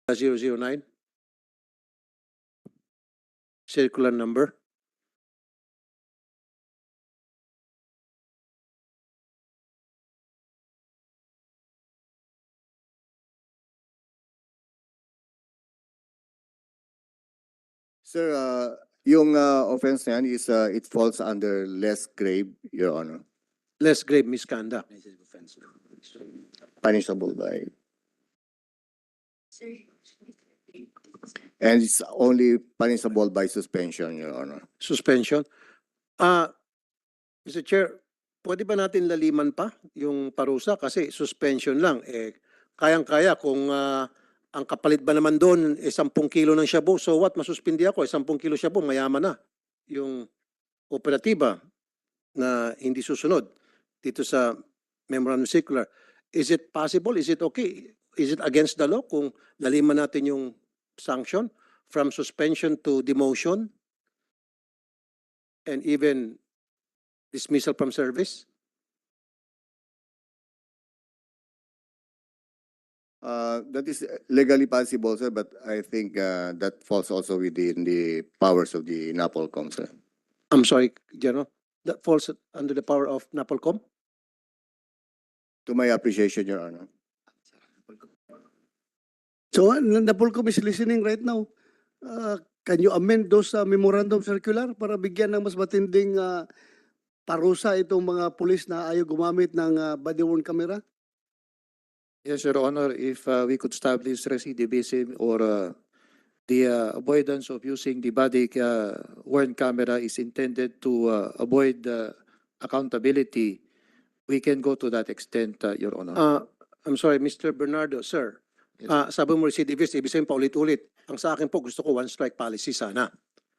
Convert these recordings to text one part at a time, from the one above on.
009 circular number. Sir, yung offense na yan is it falls under less grave, Your Honor. Less grave misconduct. Punishable by. And it's only punishable by suspension, Your Honor. Suspension. Mr. Chair, pwede ba natin laliman pa yung parusa? Kasi suspension lang. Kayang-kaya kung ang kapalit ba naman doon 10 kilo ng shabu. So what? Masuspindi ako. 10 kilo shabu, mayaman na. Yung operatiba na hindi susunod dito sa memorandum circular. Is it possible? Is it okay? Is it against the law kung laliman natin yung sanction from suspension to demotion and even dismissal from service? That is legally possible, sir, but I think that falls also within the powers of the NAPOLCOM, sir. I'm sorry, General. That falls under the power of NAPOLCOM? To my appreciation, Your Honor. So, NAPOLCOM is listening right now. Can you amend those memorandum circular para bigyan ng mas matinding parusa itong mga pulis na ayaw gumamit ng body-worn camera? Yes, Your Honor, if we could establish recidivism or the avoidance of using the body worn camera is intended to avoid accountability, we can go to that extent, Your Honor. I'm sorry, Mr. Bernardo, sir. Yes. Sabi mo recidivist, ibig sabihin paulit-ulit. Ang sa akin po, gusto ko one strike policy sana.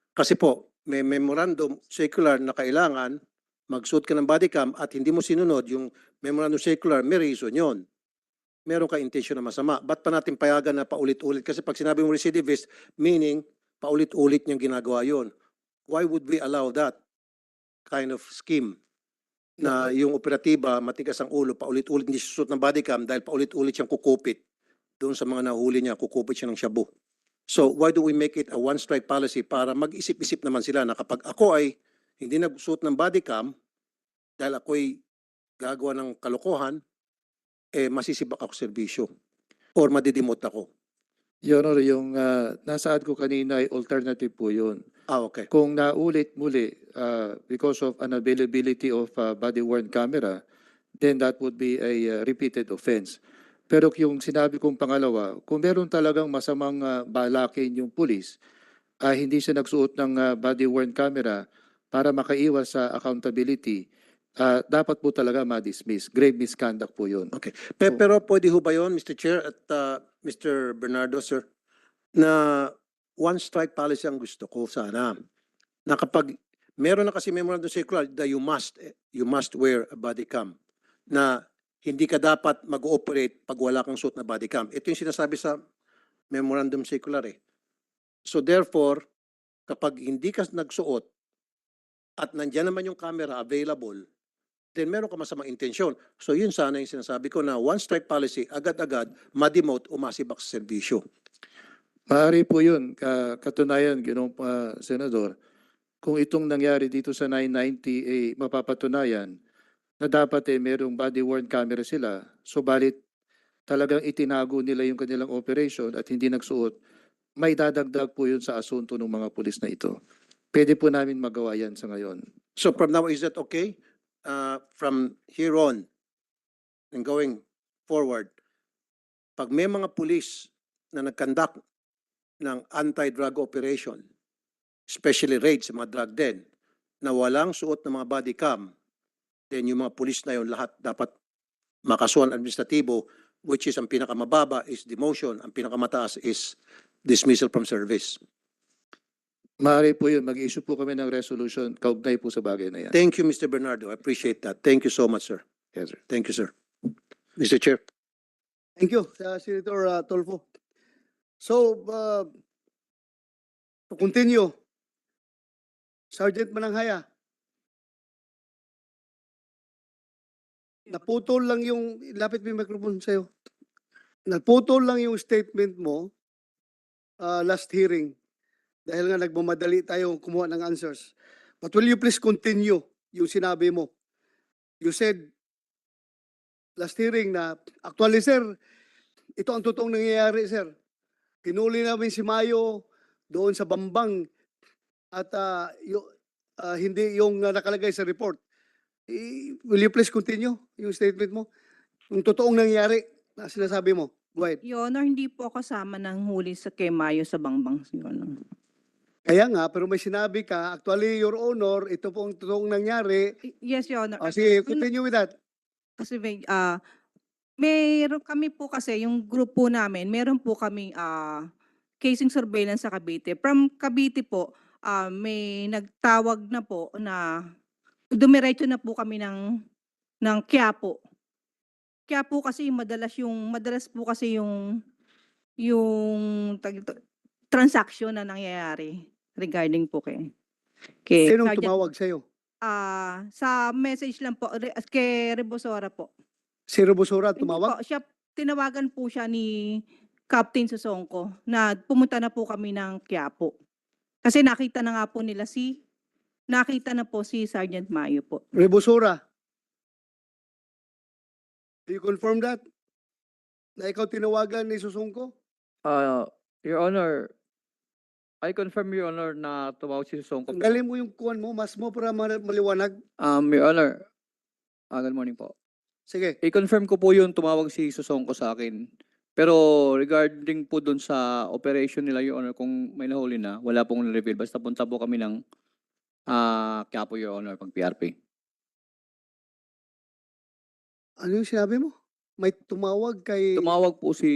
Kasi po, may memorandum circular na kailangan mag-suit ka ng body cam at hindi mo sinunod yung memorandum circular, may reason yun. Meron ka intention na masama. Ba't pa natin payagan na paulit-ulit? Kasi pag sinabi mo recidivist, meaning paulit-ulit niyang ginagawa yun. Why would we allow that kind of scheme? Na yung operatiba, matigas ang ulo, paulit-ulit hindi susut ng body cam dahil paulit-ulit siyang kukupit. Doon sa mga nahuli niya, kukupit siya ng shabu. So why do we make it a one-strike policy para mag-isip-isip naman sila na kapag ako ay hindi nagsuot ng body cam dahil ako'y gagawa ng kalokohan, masisibak ako serbisyo or madidimot ako. Your Honor, yung nasaad ko kanina ay alternative po yun. Okay. Kung naulit muli because of unavailability of body-worn camera, then that would be a repeated offense. Pero yung sinabi kong pangalawa, kung meron talagang masamang balakin yung pulis, hindi siya nagsuot ng body-worn camera para makaiwas sa accountability, dapat po talaga ma-dismiss. Grave misconduct po yun. Okay. Pero pwede ho ba yun, Mr. Chair at Mr. Bernardo, sir, na one strike policy ang gusto ko sana. Na kapag meron na kasi memorandum circular that you must wear a body cam na hindi ka dapat mag-ooperate pag wala kang suot na body cam. Ito yung sinasabi sa memorandum circular eh. So therefore, kapag hindi ka nagsuot at nandiyan naman yung camera available, then meron ka masamang intensyon. So yun sana yung sinasabi ko na one strike policy, agad-agad, ma-demote o masibak sa serbisyo. Maaari po yun. Katunayan, Ginoong Senador, kung itong nangyari dito sa 990, mapapatunayan na dapat merong body-worn camera sila, subalit talagang itinago nila yung kanilang operation at hindi nagsuot, may dadagdag po yun sa asunto ng mga pulis na ito. Pwede po namin magawa yan sa ngayon. So from now, is that okay? From here on and going forward, pag may mga pulis na nag-conduct ng anti-drug operation, especially raids sa mga drug den, na walang suot ng mga body cam, then yung mga pulis na yun lahat dapat makasuhan administratibo, which is ang pinakamababa is demotion, ang pinakamataas is dismissal from service. Maaari po yun. Mag-issue po kami ng resolution kaugnay po sa bagay na yan. Thank you, Mr. Bernardo. I appreciate that. Thank you so much, sir. Yes, sir. Thank you, sir. Mr. Chair. Thank you, Senator Tolfo. So, to continue, Sergeant Mananghaya, naputol lang yung, lapit mo yung microphone sa'yo. Naputol lang yung statement mo last hearing dahil nga nagmamadali tayo kumuha ng answers. But will you please continue yung sinabi mo? You said last hearing na actually sir, ito ang totoong nangyayari sir. Kinuli namin si Mayo doon sa Bambang at hindi yung nakalagay sa report. Will you please continue yung statement mo? Yung totoong nangyayari na sinasabi mo. Go ahead. Your Honor, hindi po kasama ng huli sa kay Mayo sa Bangbang, Your Honor. Kaya nga, pero may sinabi ka, actually, Your Honor, ito po ang totoong nangyari. Yes, Your Honor. Sige, continue with that. Kasi meron kami po kasi, yung group po namin, meron po kami casing surveillance sa Cavite. From Cavite po, may nagtawag na po na dumiretso na po kami ng Quiapo. Quiapo kasi madalas po kasi yung transaction na nangyayari regarding po kay Sinong Sergeant- tumawag sa'yo? sa message lang po kay Rebosora po. Si Robosora Hindi tumawag? po, tinawagan po siya ni Captain Susongko na pumunta na po kami ng Quiapo. Kasi nakita na po si Sergeant Mayo po. Rebosora. Do you confirm that? Na ikaw tinawagan ni Susungko? Your Honor, I confirm, Your Honor, na tumawag si Songko. Tanggalin mo yung kuwan mo, mas mo para maliwanag. Your Honor, good morning po. Sige. I-confirm ko po yung tumawag si Susongko sa akin. Pero regarding po dun sa operation nila, Your Honor, kung may nahuli na, wala pong reveal. Basta punta po kami ng Quiapo, Your Honor, pag PRP. Ano yung sinabi mo? May tumawag kay... Tumawag po si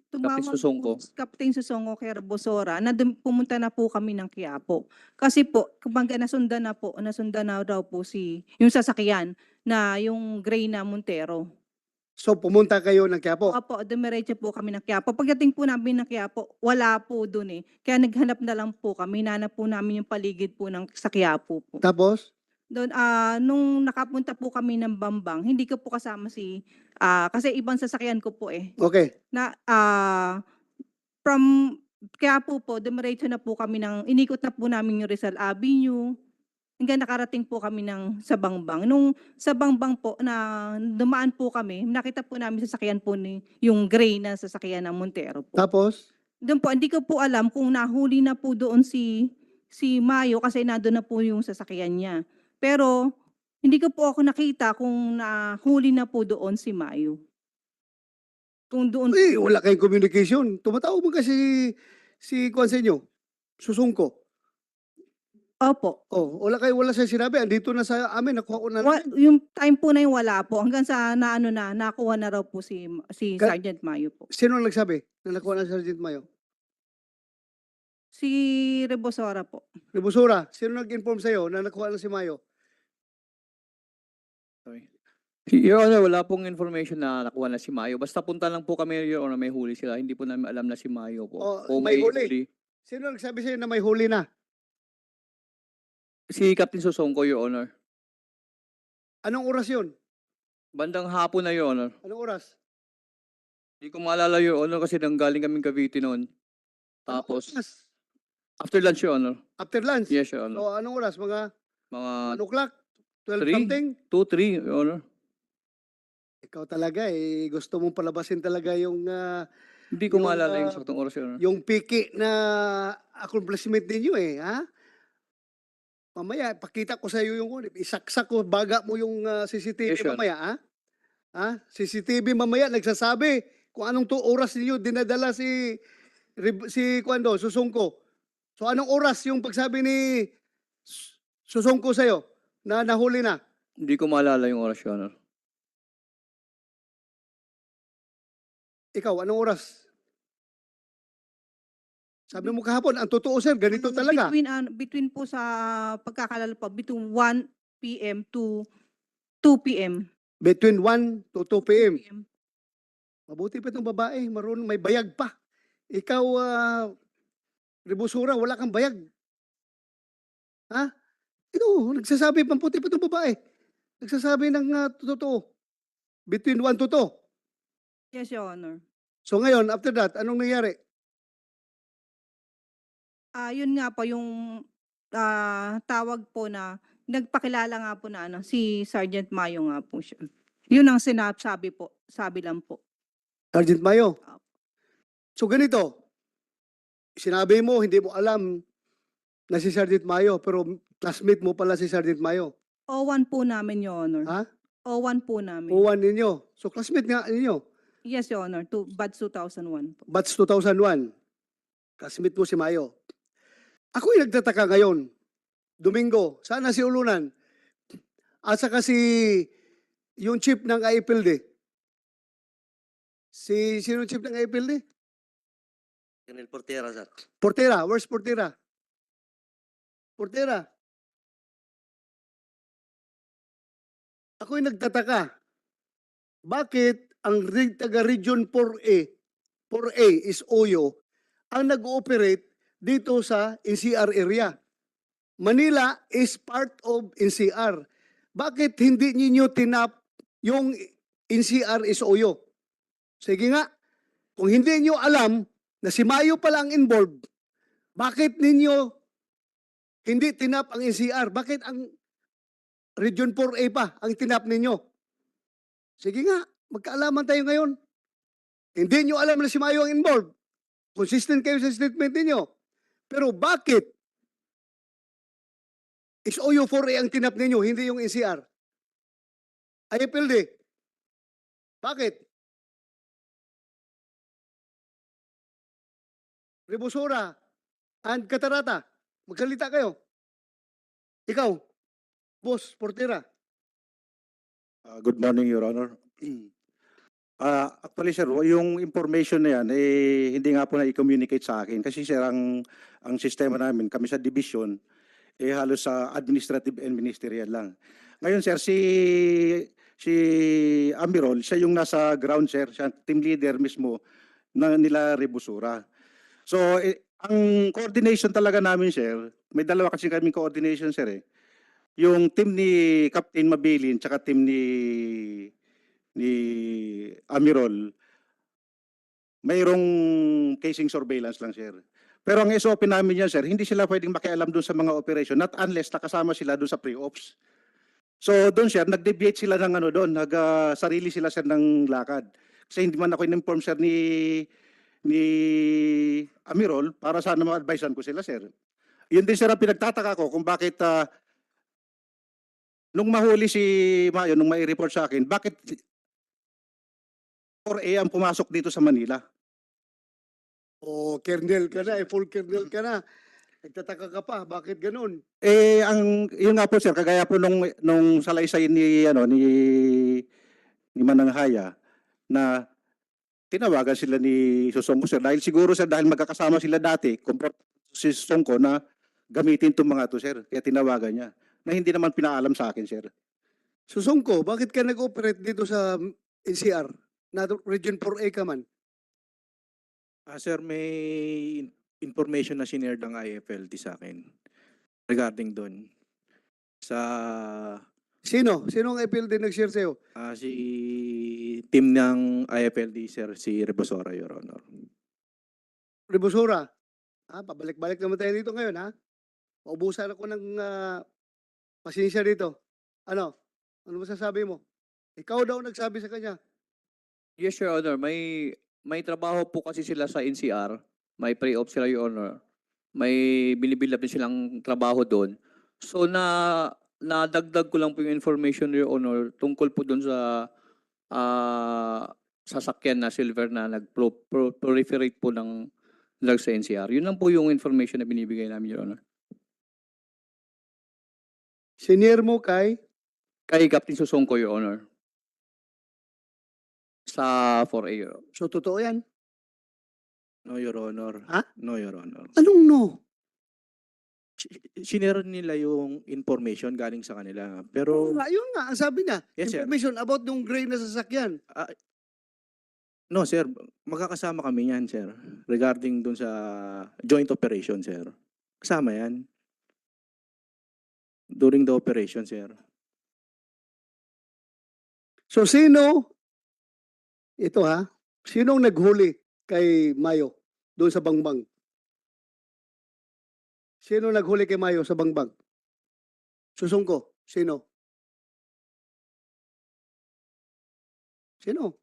Captain Tumawag Susongko. po si Captain Susongko kay Rebosora na pumunta na po kami ng Quiapo. Kasi po, kumbaga nasundan na daw po yung sasakyan na yung gray na Montero. So, pumunta kayo ng Quiapo? Opo, dumiretso po kami ng Quiapo. Pagdating po namin ng Quiapo, wala po dun eh. Kaya naghanap na lang po kami. Hinanap po namin yung paligid po sa Quiapo po. Tapos? Doon, nung nakapunta po kami ng Bambang, hindi ko po kasama kasi ibang sasakyan ko po eh. Okay. From Quiapo po, dumiretso na po kami inikot na po namin yung Rizal Avenue, hanggang nakarating po kami sa Bangbang. Nung sa Bangbang po, na dumaan po kami, nakita po namin sasakyan po yung gray na sasakyan ng Montero po. Tapos? Doon po, hindi ko po alam kung nahuli na po doon si Mayo kasi nandun na po yung sasakyan niya. Pero hindi ko po ako nakita kung nahuli na po doon si Mayo. Kung doon Wala kayong communication. Tumatawag mo kasi si Kwan sa inyo, Susungko. Opo. Wala siya sinabi. Andito na sa amin, nakuha ko na. Yung time po na yung wala po. Hanggang sa nakuha na raw po si Sergeant Mayo po. Sino ang nagsabi na nakuha na si Sergeant Mayo? Si Rebosora po. Rebosora, sino nag-inform sa'yo na nakuha na si Mayo? Your Honor, wala pong information na nakuha na si Mayo. Basta punta lang po kami, Your Honor, may huli sila. Hindi po namin alam na si Mayo po. Kung may huli. Sino nagsabi sa'yo na may huli na? Si Captain Susongko, Your Honor. Anong oras yun? Bandang hapon na, Your Honor. Anong oras? Hindi ko maalala, Your Honor, kasi nanggaling kaming Cavite noon. Tapos, Oras? after lunch, Your Honor. After lunch? Yes, Your Honor. So, anong oras? Mga Mga 1 o'clock? 12 Three. something? 2-3, Your Honor. Ikaw talaga gusto mong palabasin talaga yung Hindi ko Yung, maalala yung saktong oras, Your Honor. yung piki na accomplishment ninyo ha? Mamaya, pakita ko sa iyo yung isaksak ko, baga mo yung CCTV Yes, sir. mamaya CCTV mamaya nagsasabi kung anong oras niyo dinadala si Susungko. So anong oras yung pagsabi ni Susungko sa iyo na nahuli na? Hindi ko maalala yung oras, Your Honor. Ikaw, anong oras? Sabi mo kahapon, ang totoo sir, ganito talaga. Between po sa pagkakalala po, between 1 p.m. to 2 p.m. Between 1 to 2 p.m. Mabuti pa itong babae, marunong may bayag pa. Ikaw, Rebosura, wala kang bayag. Ha? Ito, nagsasabi, pamputi pa itong babae. Nagsasabi ng totoo. Between 1 to 2. Yes, Your Honor. So ngayon, after that, anong nangyari? Yun nga po yung tawag po na nagpakilala nga po na si Sergeant Mayo nga po siya. Yun ang sabi po, sabi lang po. Sergeant Mayo. So ganito, sinabi mo hindi mo alam na si Sergeant Mayo pero classmate mo pala si Sergeant Mayo. O1 po namin, Your Honor. Ha? O1 po namin. Uwan ninyo. So classmate nga ninyo. Yes, Your Honor. Batch 2001 po. Batch 2001. Classmate mo si Mayo. Ako'y nagtataka ngayon. Domingo, sana si Ulunan. At saka si yung chief ng IPLD. Sino chief ng IPLD? Colonel Portera, sir. Portera. Where's Portera? Portera. Ako'y nagtataka. Bakit ang taga-region 4A is Oyo, ang nag-ooperate dito sa NCR area? Manila is part of NCR. Bakit hindi ninyo tinap yung NCR is Oyo? Sige nga, kung hindi nyo alam na si Mayo pala ang involved, bakit ninyo hindi tinap ang NCR? Bakit ang Region 4A pa ang tinap ninyo? Sige nga, magkaalaman tayo ngayon. Hindi nyo alam na si Mayo ang involved. Consistent kayo sa statement ninyo. Pero bakit is OU 4A ang tinap ninyo, hindi yung NCR? IFLD. Bakit? Rebusora and Catarata. Magsalita kayo. Ikaw, Boss Portera. Good morning, Your Honor. Actually, sir, yung information na yan, hindi nga po na-communicate sa akin. Kasi, sir, ang sistema namin, kami sa division, halos sa administrative and ministerial lang. Ngayon, sir, si Amirol, siya yung nasa ground, sir, siya team leader mismo na nila Rebusura. So, ang coordination talaga namin, sir, may dalawa kasi kaming coordination, sir, eh. Yung team ni Captain Mabilin tsaka team ni Amirol, mayroong casing surveillance lang, sir. Pero ang SOP namin yan, sir, hindi sila pwedeng makialam doon sa mga operation, not unless nakasama sila doon sa pre-ops. So doon, sir, nag-deviate sila ng sarili sila, sir, ng lakad. Kasi hindi man ako in-inform, sir, ni Amirol para sana ma-advisean ko sila, sir. Yun din, sir, ang pinagtataka ko kung bakit nung mahuli si Mayo, nung may report sa akin, bakit 4A ang pumasok dito sa Manila? O, kernel ka na, full kernel ka na. Nagtataka ka pa, bakit ganun? Yun nga po, sir, kagaya po nung salaysay ni Mananghaya na tinawagan sila ni Susongko, sir. Dahil siguro, sir, dahil magkakasama sila dati, si Susongko na gamitin itong mga to, sir. Kaya tinawagan niya. Na hindi naman pinaalam sa akin, sir. Susongko, bakit ka nag-operate dito sa NCR? Na Region 4A ka man? Sir, may information na sinare ng IFLD sa akin regarding doon. Sa Sino? Sino ang IPLD nag-share sa'yo? si team ng IFLD, sir, si Rebosora, Your Honor. Rebusora. Pabalik-balik naman tayo dito ngayon, ha? Maubusan ako ng pasensya dito. Ano? Ano masasabi mo? Ikaw daw nagsabi sa kanya. Yes, Your Honor. May trabaho po kasi sila sa NCR. May pre-op sila, Your Honor. May binibuild up din silang trabaho doon. So, nadagdag ko lang po yung information, Your Honor, tungkol po doon sa sasakyan na silver na nag-proliferate po ng drugs sa NCR. Yun lang po yung information na binibigay namin, Your Honor. Senior mo kay? Kay Captain Susongko, Your Honor. Sa 4A, Your Honor. So, totoo yan. No, Your Honor. Ha? No, Your Honor. Anong no? Sinare nila yung information galing sa kanila. Pero, Ayun nga, ang sabi niya. Yes, sir. Information about yung gray na sasakyan. no, sir, magkakasama kami yan, sir. Regarding dun sa joint operation, sir. Kasama yan. During the operation, sir. So, sino? Ito ha? Sinong naghuli kay Mayo doon sa Bangbang? Sino naghuli kay Mayo sa Bangbang? Susungko. Sino? Sino?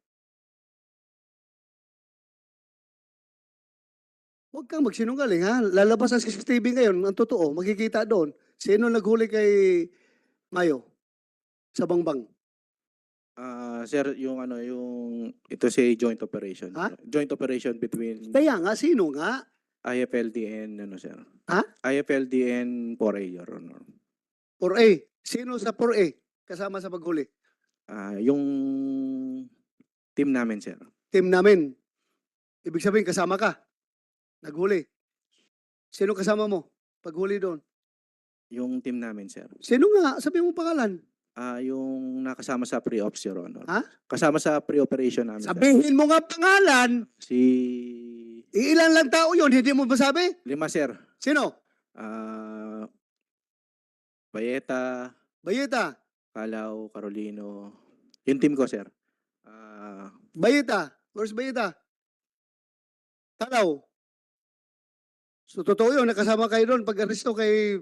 Huwag kang magsinungaling, ha? Lalabas ang CCTV ngayon, ang totoo, makikita doon. Sino naghuli kay Mayo sa Bangbang? Sir, yung ito si joint operation. Ha? Joint operation between Kaya nga, sino nga? IFLD and sir? Ha? IFLD and 4A, Your Honor. 4A. Sino sa 4A kasama sa paghuli? Yung team namin, sir. Team namin. Ibig sabihin, kasama ka. Naghuli. Sino kasama mo? Paghuli doon. Yung team namin, sir. Sino nga? Sabi mo pangalan. Yung nakasama sa pre-ops, Your Honor. Ha? Kasama sa pre-operation namin, sir. Sabihin mo nga pangalan. Si Ilan lang tao yun, hindi mo masabi? 5, sir. Sino? Bayeta, Bayeta. Calao, Carolino. Yung team ko, sir. Bayeta. Where's Bayeta? Talaw. So, totoo yun, nakasama kayo doon pag-aresto kay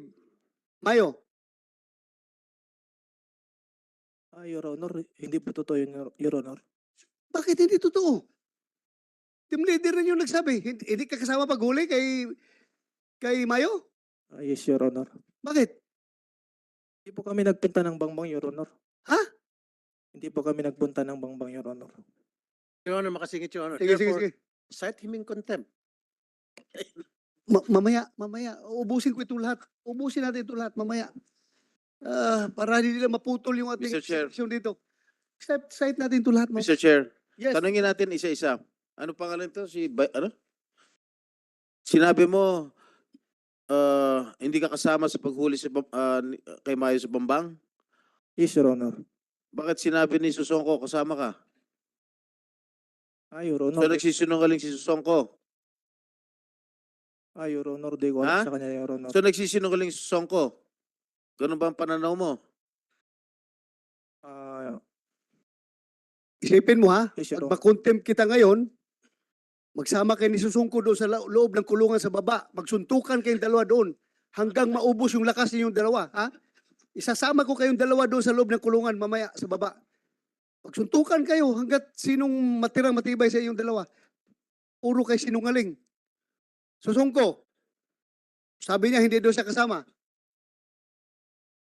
Mayo. Your Honor, hindi po totoo yun, Your Honor. Bakit hindi totoo? Team leader rin yung nagsabi. Hindi ka kasama paghuli kay Mayo? Yes, Your Honor. Bakit? Hindi po kami nagpunta ng Bangbang, Your Honor. Ha? Hindi po kami nagpunta ng Bangbang, Your Honor. Your Honor, makasingit, Your Honor. Sige, sige, Therefore, sige. cite him in contempt. Mamaya. Ubusin ko ito lahat. Ubusin natin ito lahat mamaya. Para hindi nila maputol yung ating Mr. Chair. section dito. Cite natin ito lahat. Mr. Chair, Yes. tanungin natin isa-isa. Ano pangalan to? Ano? Sinabi mo, hindi ka kasama sa paghuli kay Mayo sa Bambang? Yes, Your Honor. Bakit sinabi ni Susongko kasama ka? Your So Honor. nagsisinungaling si Susongko? Your Honor, di ko Ha? alam sa kanya, Your Honor. So nagsisinungaling si Susongko? Ganun ba ang pananaw mo? Isipin mo ha, Yes, Your pag Honor. makontempt kita ngayon, magsama kayo ni Susungko doon sa loob ng kulungan sa baba, magsuntukan kayong dalawa doon hanggang maubos yung lakas ninyong dalawa. Ha? Isasama ko kayong dalawa doon sa loob ng kulungan mamaya sa baba. Magsuntukan kayo hanggat sinong matirang matibay sa inyong dalawa. Puro kayo sinungaling. Susungko, sabi niya hindi doon siya kasama.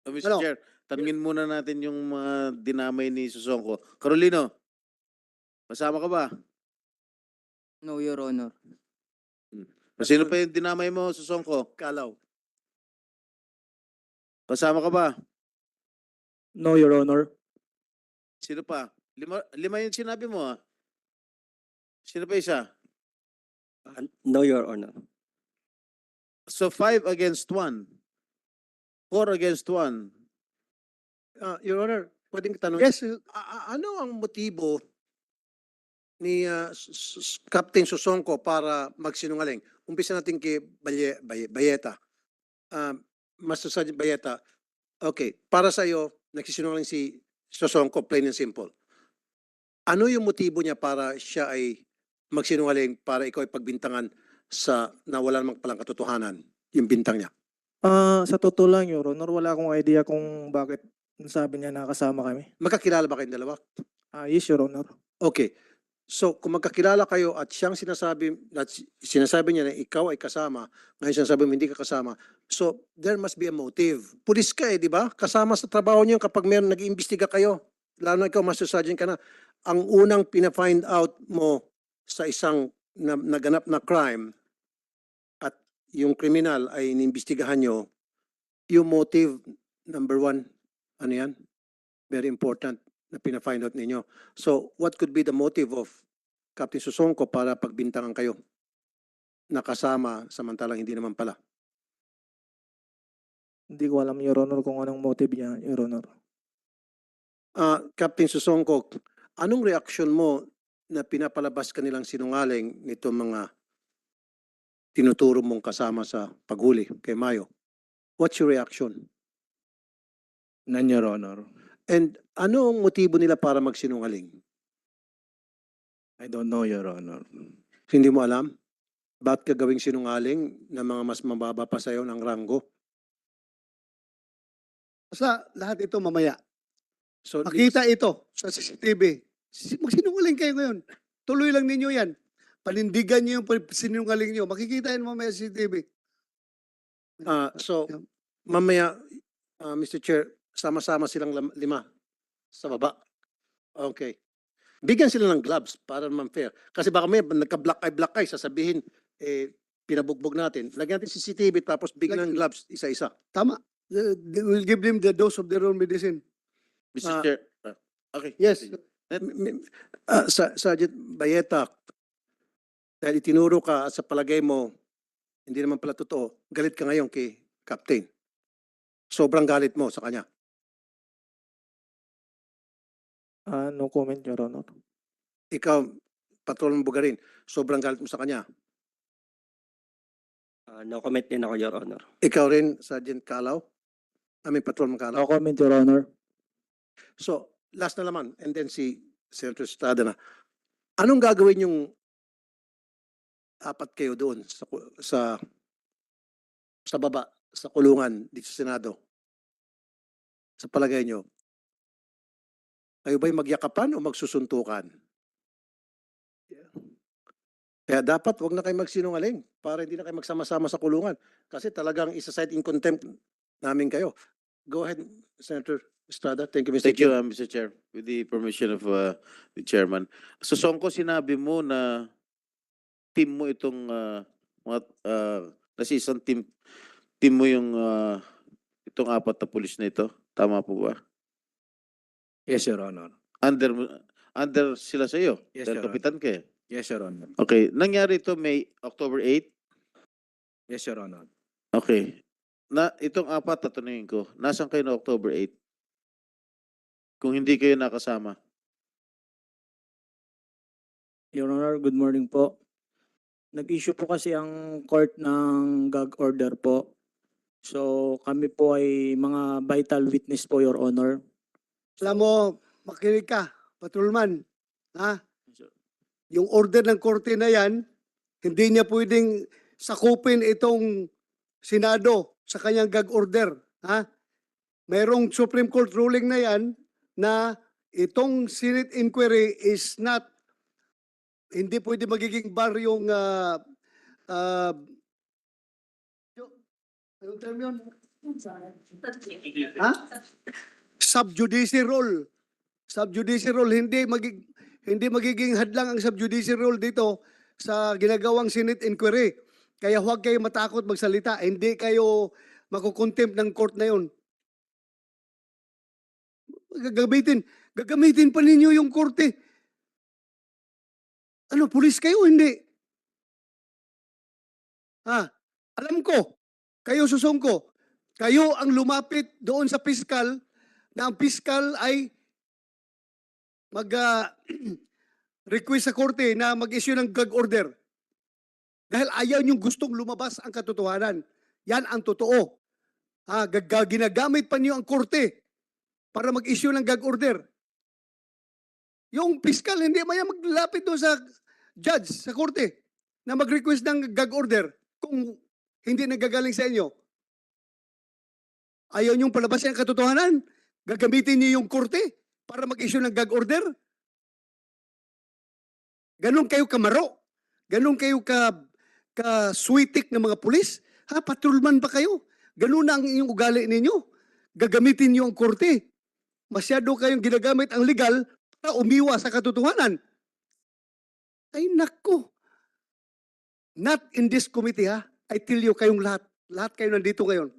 Mr. Ano? Chair, tanungin muna natin yung mga dinamay ni Susongko. Carolino, kasama ka ba? No, Your Honor. Sino pa yung dinamay mo, Susongko? Kalaw. Kasama ka ba? No, Your Honor. Sino pa? Lima yung sinabi mo, ah. Sino pa isa? No, Your Honor. So 5 against 1. 4 against 1. Your Honor, pwedeng tanong. Yes, Ano ang motibo ni Captain Susongko para magsinungaling? Umpisa natin kay Bayeta. Master Sergeant Bayeta, okay, para sa iyo, nagsisinungaling si Susongko, plain and simple. Ano yung motibo niya para siya ay magsinungaling para ikaw ay pagbintangan na wala namang palang katotohanan, yung bintang niya? Sa totoo lang, Your Honor, wala akong idea kung bakit sabi niya nakasama kami. Magkakilala ba kayong dalawa? Yes, Your Honor. Okay. So, kung magkakilala kayo at sinasabi niya na ikaw ay kasama, ngayon sinasabi mo hindi ka kasama, so there must be a motive. Pulis ka di ba? Kasama sa trabaho niyo kapag meron nag-iimbestiga kayo. Lalo na ikaw, Master Sergeant ka na. Ang unang pina-find out mo sa isang naganap na crime at yung kriminal ay inimbestigahan nyo, yung motive, number 1, ano yan? Very important na pina-find out ninyo. So, what could be the motive of Captain Susongko para pagbintangan kayo? Nakasama, samantalang hindi naman pala. Hindi ko alam, Your Honor, kung anong motive niya, Your Honor. Captain Susongko, anong reaksyon mo na pinapalabas ka nilang sinungaling nito mga tinuturo mong kasama sa paghuli kay Mayo? What's your reaction? None, Your Honor. And ano ang motibo nila para magsinungaling? I don't know, Your Honor. Hindi mo alam? ba't ka gawing sinungaling na mga mas mababa pa sa'yo ng ranggo? Basta lahat ito mamaya. So, Makita ito sa CCTV. Magsinungaling kayo ngayon. Tuloy lang ninyo yan. Panindigan niyo yung sinungaling niyo. Makikita yan mamaya sa CCTV. so mamaya, Mr. Chair, sama-sama silang lima sa baba. Okay. Bigyan sila ng gloves para naman fair. Kasi baka may nagka-black eye, sasabihin, pinabugbog natin. Lagyan natin CCTV tapos bigyan ng gloves isa-isa. Tama. We'll give them the dose of their own medicine. Mr. Chair. Okay. Yes. Sergeant Bayeta, dahil itinuro ka at sa palagay mo, hindi naman pala totoo, galit ka ngayon kay Captain. Sobrang galit mo sa kanya. No comment, Your Honor. Ikaw, Patrolman Bugarin, sobrang galit mo sa kanya. No comment din ako, Your Honor. Ikaw rin, Sergeant Calao? Patrolman Calao. No comment, Your Honor. So, last na naman, and then si Senator Estrada na. Anong gagawin yung apat kayo doon sa baba, sa kulungan dito sa Senado? Sa palagay nyo, kayo ba'y magyakapan o magsusuntukan? Kaya dapat wag na kayo magsinungaling para hindi na kayo magsama-sama sa kulungan. Kasi talagang isa-cite in contempt namin kayo. Go ahead, Senator Estrada. Thank you, Mr. Thank you, Chair. Mr. Chair. With the permission of the chairman. So, Songko, sinabi mo na team mo itong kasi isang team mo yung itong apat na pulis na ito. Tama po ba? Yes, Your Honor. Under sila sa iyo. Yes, Dahil Your Honor. kapitan ka eh. Yes, Your Honor. Okay. Nangyari ito October 8? Yes, Your Honor. Okay. Itong apat, tatanungin ko, nasan kayo na October 8? Kung hindi kayo nakasama. Your Honor, good morning po. Nag-issue po kasi ang court ng gag order po. So kami po ay mga vital witness po, Your Honor. Alam mo, makinig ka, patrolman. Ha? Yung order ng korte na yan, hindi niya pwedeng sakupin itong Senado sa kanyang gag order. Ha? Mayroong Supreme Court ruling na yan na itong Senate inquiry is not, hindi pwede magiging bar yung anong term yun? Ha? Subjudice role. Subjudice role, hindi magiging hadlang ang subjudice role dito sa ginagawang Senate inquiry. Kaya huwag kayo matakot magsalita. Hindi kayo makukontempt ng court na yun. Gagamitin pa ninyo yung korte. Ano, pulis kayo? Hindi. Alam ko, kayo Susongko, kayo ang lumapit doon sa piskal na ang piskal ay request sa korte na mag-issue ng gag order. Dahil ayaw niyong gustong lumabas ang katotohanan. Yan ang totoo. Ginagamit pa niyo ang korte para mag-issue ng gag order. Yung piskal, hindi maya maglapit doon sa judge, sa korte, na mag-request ng gag order kung hindi nagagaling sa inyo. Ayaw niyong palabasin ang katotohanan? Gagamitin niyo yung korte para mag-issue ng gag order? Ganon kayo kamaro? Ganon kayo ka-sweetik ng mga pulis? Patrolman ba kayo? Ganon na ang inyong ugali ninyo? Gagamitin niyo ang korte? Masyado kayong ginagamit ang legal para umiwa sa katotohanan. Ay nako. Not in this committee ha. I tell you kayong lahat. Lahat kayo nandito ngayon.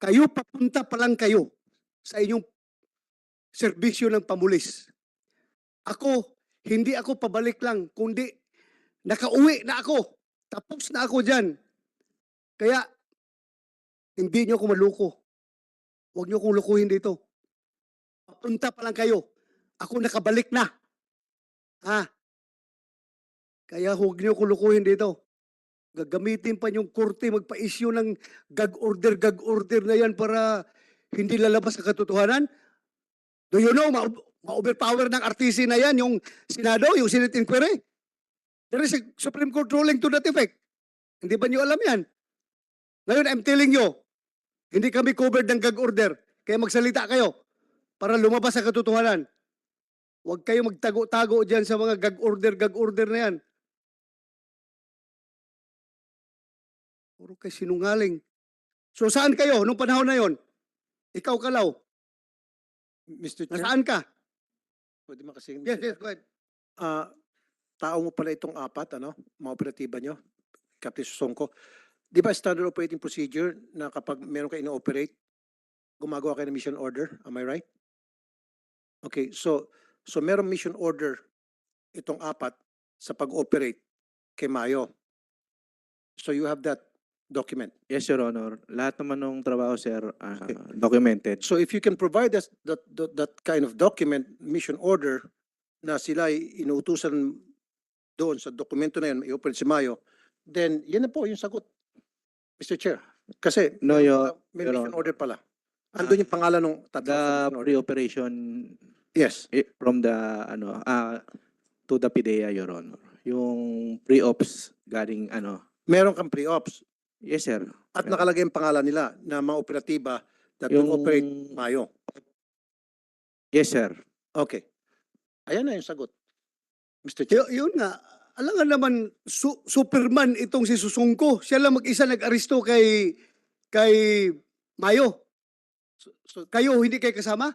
Kayo papunta pa lang kayo sa inyong serbisyo ng pamulis. Hindi ako pabalik lang, kundi nakauwi na ako. Tapos na ako dyan. Kaya, hindi nyo ako maluko. Huwag nyo akong lukuhin dito. Papunta pa lang kayo. Ako nakabalik na. Kaya huwag nyo akong lukuhin dito. Gagamitin pa yung korte, magpa-issue ng gag order na yan para hindi lalabas ang katotohanan. Do you know, ma-overpower ng RTC na yan, yung Senado, yung Senate inquiry. There is a Supreme Court ruling to that effect. Hindi ba niyo alam yan? Ngayon, I'm telling you, hindi kami covered ng gag order. Kaya magsalita kayo para lumabas sa katotohanan. Huwag kayo magtago-tago dyan sa mga gag order na yan. Puro kayo sinungaling. So saan kayo nung panahon na yon? Ikaw, Kalaw, Mr. Chair, nasaan ka? pwede makasing... Yes, yes, go ahead. Tao mo pala itong apat, mga operatiba nyo, Captain Susongko. Di ba standard operating procedure na kapag meron kayo ino-operate, gumagawa kayo ng mission order? Am I right? Okay, so meron mission order itong apat sa pag-operate kay Mayo. So you have that document. Yes, Your Honor. Lahat naman ng trabaho, sir, Okay. documented. So if you can provide us that kind of document, mission order, na sila ay inuutusan doon sa dokumento na yun, i-operate si Mayo, then yan na po yung sagot, Mr. Chair. Kasi No, may Your mission Honor. order pala. Andun yung pangalan ng tatlo. The sa mission order. pre-operation Yes. from the to the PDEA, Your Honor. Yung pre-ops galing Meron kang pre-ops yes, sir. at nakalagay yung pangalan nila na mga operatiba that Yung will operate Mayo. yes, sir. Okay. Ayan na yung sagot, Mr. Chair. Yun nga, alam nga naman, Superman itong si Susungko. Siya lang mag-isa nag-aristo kay Mayo. So, Kayo, hindi kayo kasama?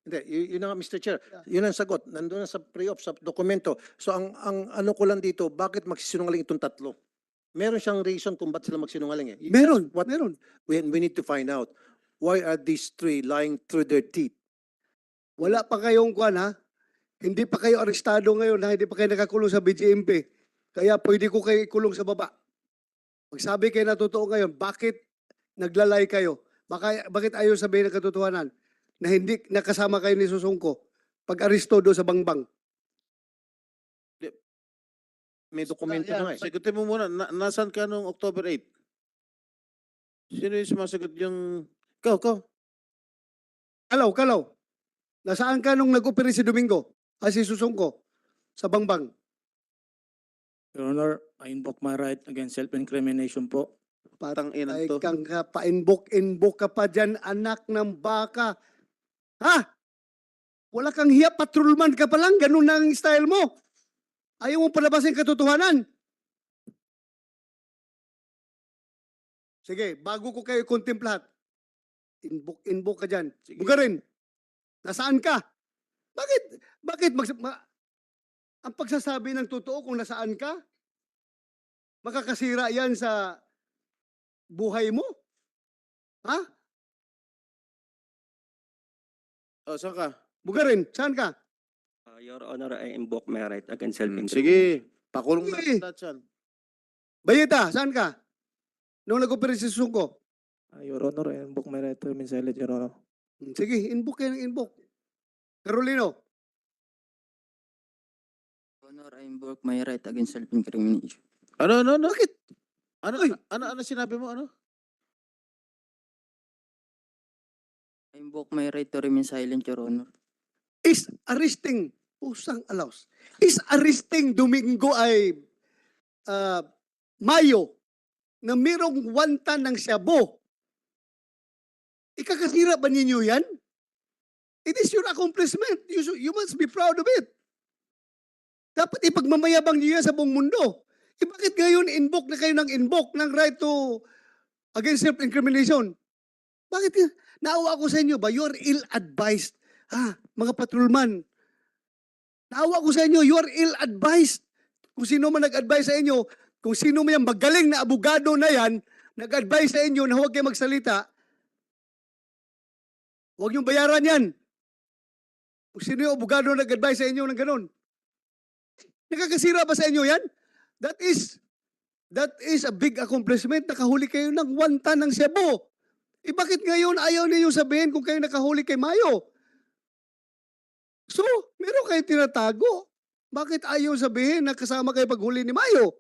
hindi, yun na nga, Mr. Chair. Yun ang sagot. Nandun na sa pre-op, sa dokumento. So ang ano ko lang dito, bakit magsisinungaling itong tatlo? Meron siyang reason kung ba't sila magsinungaling eh. Meron, What meron. we need to find out. Why are these three lying through their teeth? Wala pa kayong kwan, ha? Hindi pa kayo arestado ngayon, ha? Hindi pa kayo nakakulong sa BGMP. Kaya pwede ko kayo ikulong sa baba. Magsabi kayo na totoo ngayon, bakit naglalay kayo? Bakit ayaw sabihin ng katotohanan na hindi nakasama kayo ni Susungko pag-aresto doon sa Bangbang? May dokumento Yeah, na nga eh. Sagutin mo muna, nasaan ka nung October 8? Sino yung sumasagot yung... Ikaw. Kalaw. Nasaan ka nung nag-operate si Domingo? Si Susungko? Sa Bangbang? Your Honor, I invoke my right against self-incrimination po. Patang inang Ay to. kang pa-inbook ka pa dyan, anak ng baka. Ha? Wala kang hiya, patrolman ka pa lang, ganun na ang style mo. Ayaw mo palabasin katotohanan. Sige, bago ko kayo contempt lahat, inbook ka dyan. Sige. Bugarin, nasaan ka? Bakit ang pagsasabi ng totoo kung nasaan ka, makakasira yan sa buhay mo? Ha? Saan ka? Bugarin, saan ka? Your Honor, I invoke my right against Sige, pakulong Sige. natin lahat yan. Bayeta, saan ka? Nung nag-operate si Susungko. Your Honor, I invoke my right to remain silent, Your Honor. Sige, inbook kayo ng inbook. Carolino, Honor, I invoke my right against self-incrimination. Ano? bakit? Ay. Ano sinabi mo, ano? I invoke my right to remain silent, Your Honor. Is arresting, pusang alaws, is arresting Domingo ay Mayo na mayroong wanta ng Shabu. Ikakasira ba ninyo yan? It is your accomplishment. You must be proud of it. Dapat ipagmamayabang niyo yan sa buong mundo. Bakit ngayon invoke na kayo ng right to against self-incrimination? Bakit? Naawa ako sa inyo ba? You are ill-advised. Mga patrolman. Naawa ko sa inyo, you are ill-advised. Kung sino man nag-advise sa inyo, kung sino man yung magaling na abogado na yan, nag-advise sa inyo na huwag kayo magsalita, huwag niyong bayaran yan. Kung sino yung abogado na nag-advise sa inyo ng ganun. Nakakasira ba sa inyo yan? That is a big accomplishment. Nakahuli kayo ng wanta ng Cebu. Bakit ngayon ayaw niyo sabihin kung kayo nakahuli kay Mayo? So, meron kayo tinatago. Bakit ayaw sabihin na kasama kayo paghuli ni Mayo?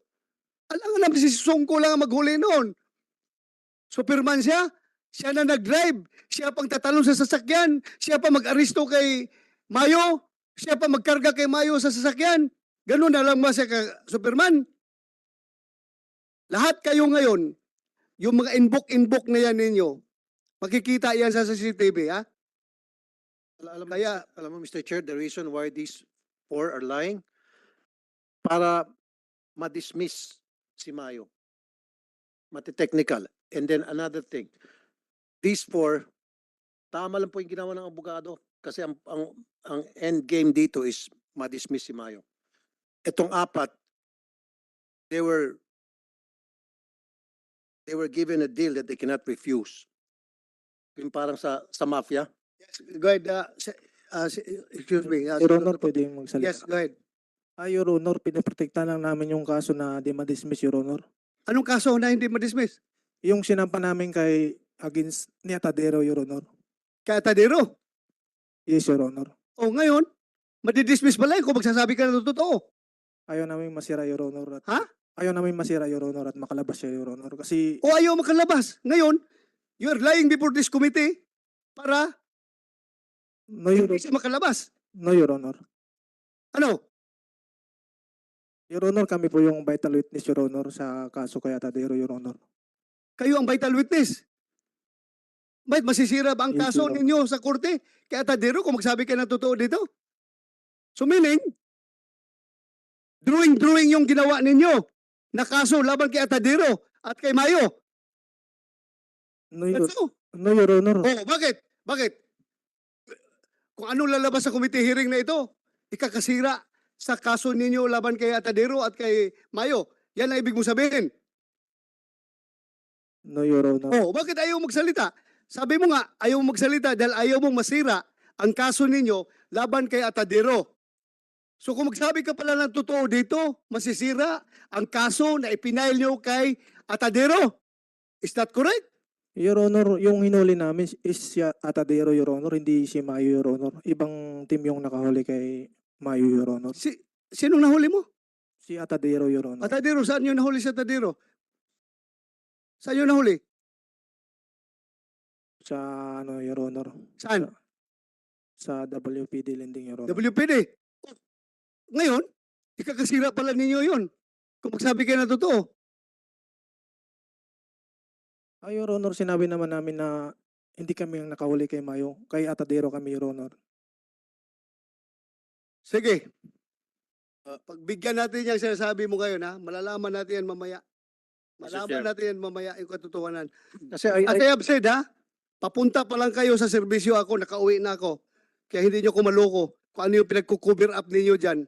Alam nga naman si Susungko lang ang maghuli noon. Superman siya. Siya na nag-drive. Siya pang tatalon sa sasakyan. Siya pa mag-aristo kay Mayo. Siya pa magkarga kay Mayo sa sasakyan. Ganun na lang ba siya ka Superman? Lahat kayo ngayon, yung mga inbook na yan ninyo, makikita yan sa CCTV, ha? Alam mo, Mr. Chair, the reason why these four are lying, para ma-dismiss si Mayo. Mati-technical. And then another thing, these four, tama lang po yung ginawa ng abogado kasi ang end game dito is ma-dismiss si Mayo. Itong apat, they were given a deal that they cannot refuse. Yung parang sa mafia. Go ahead, excuse me. Your Honor, pwede yung magsalita. Yes, go ahead. Your Honor, pinaprotekta lang namin yung kaso na di ma-dismiss, Your Honor. Anong kaso na hindi ma-dismiss? Yung sinampa namin against ni Atadero, Your Honor. Kaya Tadero. Yes, Your Honor. O ngayon, madidismiss pala kung magsasabi ka na totoo. Ayaw namin masira, Your Honor. Ha? Ayaw namin masira, Your Honor, at makalabas siya, Your Honor. Kasi, O ayaw makalabas. Ngayon, you are lying before this committee para no, Your, hindi siya makalabas. no, Your Honor. Ano? Your Honor, kami po yung vital witness, Your Honor, sa kaso kay Atadero, Your Honor. Kayo ang vital witness. Bakit masisira ba ang Yes, kaso Your Honor. ninyo sa korte? Kaya Tadero kung magsabi ka ng totoo dito. So meaning, drawing yung ginawa ninyo na kaso laban kay Atadero at kay Mayo. No, Your, That's all. no, Your Honor. Oh, bakit? Bakit? Kung anong lalabas sa committee hearing na ito, ikakasira sa kaso ninyo laban kay Atadero at kay Mayo. Yan ang ibig mong sabihin. No, Your Honor. Oh, bakit ayaw magsalita? Sabi mo nga, ayaw magsalita dahil ayaw mong masira ang kaso ninyo laban kay Atadero. So kung magsabi ka pala ng totoo dito, masisira ang kaso na ipinail nyo kay Atadero. Is that correct? Your Honor, yung hinuli namin is si Atadero, Your Honor, hindi si Mayo, Your Honor. Ibang team yung nakahuli kay Mayo, Your Honor. Sinong nahuli mo? Si Atadero, Your Honor. Atadero, saan nyo nahuli sa Atadero? Saan nyo nahuli? Sa, ano, Your Honor. Saan? Sa WPD Lending, Your Honor. WPD. Ngayon, ikakasira pala ninyo yun. Kung magsabi kayo na totoo. Your Honor, sinabi naman namin na hindi kami ang nakahuli kay Mayo. Kay Atadero kami, Your Honor. Sige. Pagbigyan natin yung sinasabi mo ngayon, ha? Malalaman natin yan mamaya. Malaman natin yan mamaya yung katotohanan. Kasi As I have said, ha? Papunta pa lang kayo sa serbisyo ako, nakauwi na ako. Kaya hindi nyo ko maloko kung ano yung pinagkukover up ninyo dyan.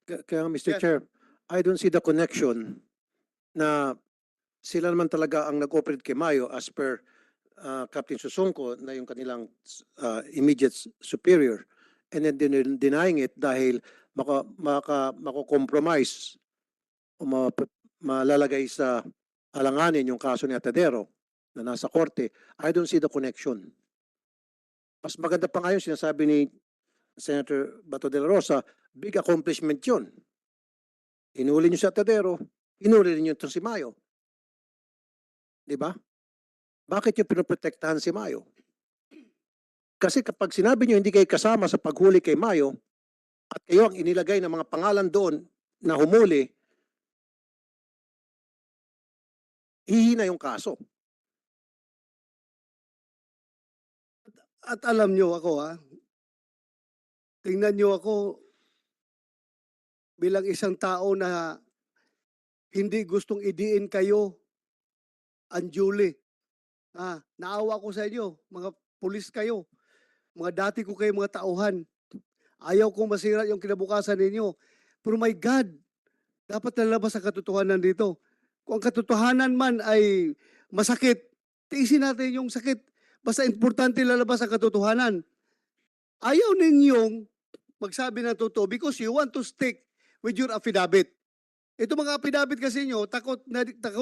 Kaya Mr. Yes. Chair, I don't see the connection na sila naman talaga ang nag-operate kay Mayo as per Captain Susungko na yung kanilang immediate superior, and then denying it dahil mako-compromise o malalagay sa alanganin yung kaso ni Atadero na nasa korte. I don't see the connection. Mas maganda pa ngayon sinasabi ni Senator Bato de la Rosa, big accomplishment yun. Hinuli niyo si Atadero, hinuli niyo itong si Mayo. Di ba? Bakit niyo pinoprotektahan si Mayo? Kasi kapag sinabi niyo hindi kayo kasama sa paghuli kay Mayo at kayo ang inilagay ng mga pangalan doon na humuli, hihina yung kaso. At alam nyo ako, ha? Tingnan nyo ako bilang isang tao na hindi gustong idiin kayo unduly. Naawa ko sa inyo, mga pulis kayo, mga dati ko kayo mga tauhan. Ayaw kong masira yung kinabukasan ninyo. Pero my God, dapat lalabas ang katotohanan dito. Kung ang katotohanan man ay masakit, tiisin natin yung sakit. Basta importante lalabas ang katotohanan. Ayaw ninyong magsabi ng totoo because you want to stick with your affidavit. Ito mga affidavit kasi nyo, takot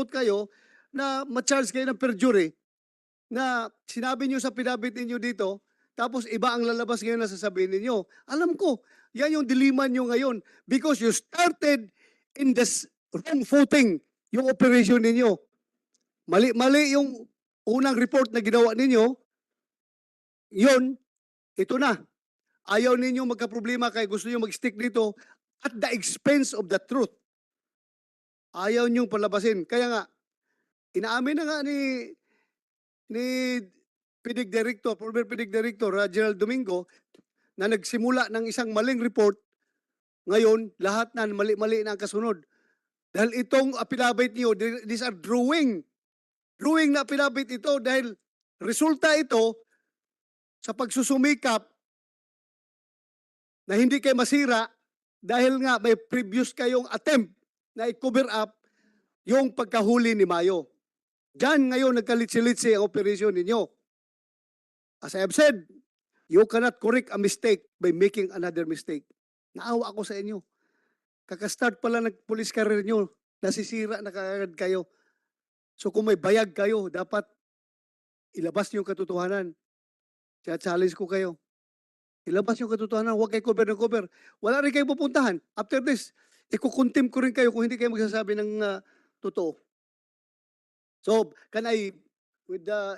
kayo na ma-charge kayo ng perjury na sinabi nyo sa affidavit ninyo dito, tapos iba ang lalabas ngayon na sasabihin ninyo. Alam ko, yan yung dilema nyo ngayon because you started in the wrong footing yung operation ninyo. Mali yung unang report na ginawa ninyo, yun, ito na. Ayaw ninyo magka-problema kaya gusto nyo mag-stick dito at the expense of the truth. Ayaw nyo palabasin. Kaya nga, Inaamin na nga ni PDIG Director, former PDIG Director, Gerald Domingo, na nagsimula ng isang maling report. Ngayon, lahat na mali-mali na ang kasunod. Dahil itong affidavit niyo, these are drawing. Drawing na affidavit ito dahil resulta ito sa pagsusumikap na hindi kayo masira dahil nga may previous kayong attempt na i-cover up yung pagkahuli ni Mayo. Diyan ngayon nagkalitsi-litsi ang operasyon ninyo. As I have said, you cannot correct a mistake by making another mistake. Naawa ako sa inyo. Kakastart pala ng police career nyo, nasisira na kagad kayo. So kung may bayag kayo, dapat ilabas niyo yung katotohanan. Challenge ko kayo. Ilabas yung katotohanan, huwag kayo cover ng cover. Wala rin kayo pupuntahan. After this, ikukontempt ko rin kayo kung hindi kayo magsasabi ng totoo. So, can I, with the